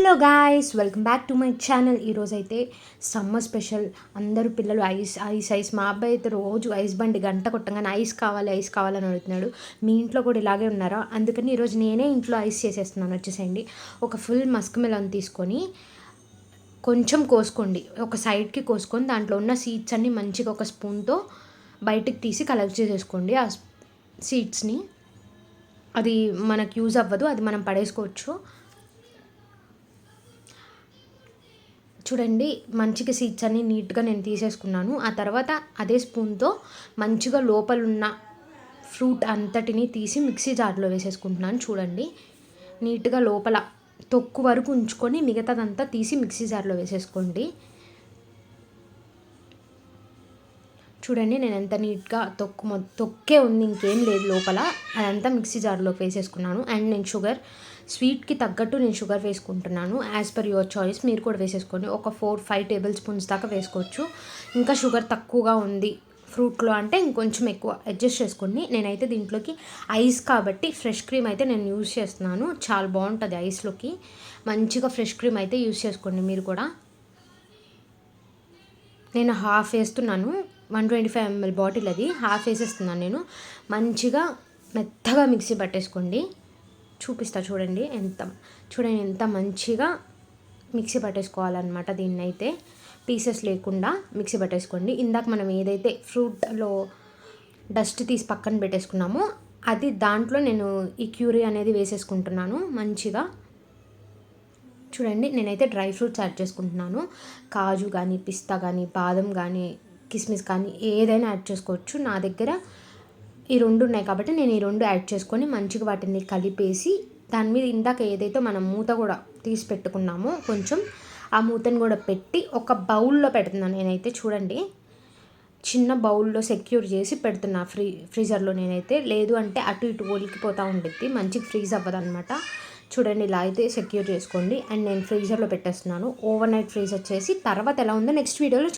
Hello guys, welcome back to my channel. ఈరోజు అయితే summer special. అందరూ పిల్లలు ఐస్ మా అబ్బాయి అయితే రోజు ఐస్ బండి గంట కొట్టగానే ఐస్ కావాలని అడుగుతున్నాడు. మీ ఇంట్లో కూడా ఇలాగే ఉన్నారా? అందుకని ఈరోజు నేనే ఇంట్లో ఐస్ చేసేస్తున్నాను. వచ్చేసేయండి. ఒక ఫుల్ మస్క్ మెలన్ తీసుకొని కొంచెం కోసుకోండి, ఒక సైడ్కి కోసుకొని దాంట్లో ఉన్న సీడ్స్ అన్నీ మంచిగా ఒక స్పూన్తో బయటికి తీసి కలెక్ట్ చేసేసుకోండి. ఆ సీడ్స్ని అది మనకు యూజ్ అవ్వదు, అది మనం పడేసుకోవచ్చు. చూడండి, మంచిగా సీడ్స్ అన్నీ నీట్గా నేను తీసేసుకున్నాను. ఆ తర్వాత అదే స్పూన్తో మంచిగా లోపల ఉన్న ఫ్రూట్ అంతటిని తీసి మిక్సీ జార్లో వేసేసుకుంటున్నాను. చూడండి, నీట్గా లోపల తొక్కు వరకు ఉంచుకొని మిగతాదంతా తీసి మిక్సీ జార్లో వేసేసుకోండి. చూడండి, నేను ఎంత నీట్గా తొక్కే ఉంది, ఇంకేం లేదు లోపల. అదంతా మిక్సీ జార్లోకి వేసేసుకున్నాను. అండ్ నేను స్వీట్కి తగ్గట్టు నేను షుగర్ వేసుకుంటున్నాను. యాజ్ పర్ యువర్ చాయిస్ మీరు కూడా వేసేసుకోండి. ఒక 4-5 టేబుల్ స్పూన్స్ దాకా వేసుకోవచ్చు. ఇంకా షుగర్ తక్కువగా ఉంది ఫ్రూట్లో అంటే ఇంకొంచెం ఎక్కువ అడ్జస్ట్ చేసుకోండి. నేనైతే దీంట్లోకి ఐస్ కాబట్టి ఫ్రెష్ క్రీమ్ అయితే నేను యూజ్ చేస్తున్నాను. చాలా బాగుంటుంది ఐస్లోకి. మంచిగా ఫ్రెష్ క్రీమ్ అయితే యూజ్ చేసుకోండి మీరు కూడా. నేను హాఫ్ వేస్తున్నాను. 125 ml బాటిల్, అది హాఫ్ వేసేస్తున్నాను నేను. మంచిగా మెత్తగా మిక్సీ పట్టేసుకోండి. చూపిస్తా చూడండి ఎంత మంచిగా మిక్సీ పట్టేసుకోవాలన్నమాట. దీన్ని అయితే పీసెస్ లేకుండా మిక్సీ పట్టేసుకోండి. ఇందాక మనం ఏదైతే ఫ్రూట్లో డస్ట్ తీసి పక్కన పెట్టేసుకున్నామో అది దాంట్లో నేను ఈ క్యూరీ అనేది వేసేసుకుంటున్నాను. మంచిగా చూడండి, నేనైతే డ్రై ఫ్రూట్స్ యాడ్ చేసుకుంటున్నాను. కాజు కానీ, పిస్తా కానీ, బాదం కానీ, కిస్మిస్ కానీ ఏదైనా యాడ్ చేసుకోవచ్చు. నా దగ్గర ఈ 2 ఉన్నాయి కాబట్టి నేను ఈ 2 యాడ్ చేసుకొని మంచిగా వాటిని కలిపేసి దాని మీద ఇందాక ఏదైతే మనం మూత కూడా తీసి పెట్టుకున్నామో కొంచెం ఆ మూతను కూడా పెట్టి ఒక బౌల్లో పెడుతున్నాను నేనైతే. చూడండి, చిన్న బౌల్లో సెక్యూర్ చేసి పెడుతున్నా ఫ్రీజర్లో నేనైతే. లేదు అంటే అటు ఇటు ఒలికిపోతూ ఉండిద్ది, మంచిగా ఫ్రీజ్ అవ్వదు అనమాట. చూడండి, ఇలా అయితే సెక్యూర్ చేసుకోండి. అండ్ నేను ఫ్రీజర్లో పెట్టేస్తున్నాను. ఓవర్ నైట్ ఫ్రీజర్ చేసి తర్వాత ఎలా ఉందో నెక్స్ట్ వీడియోలో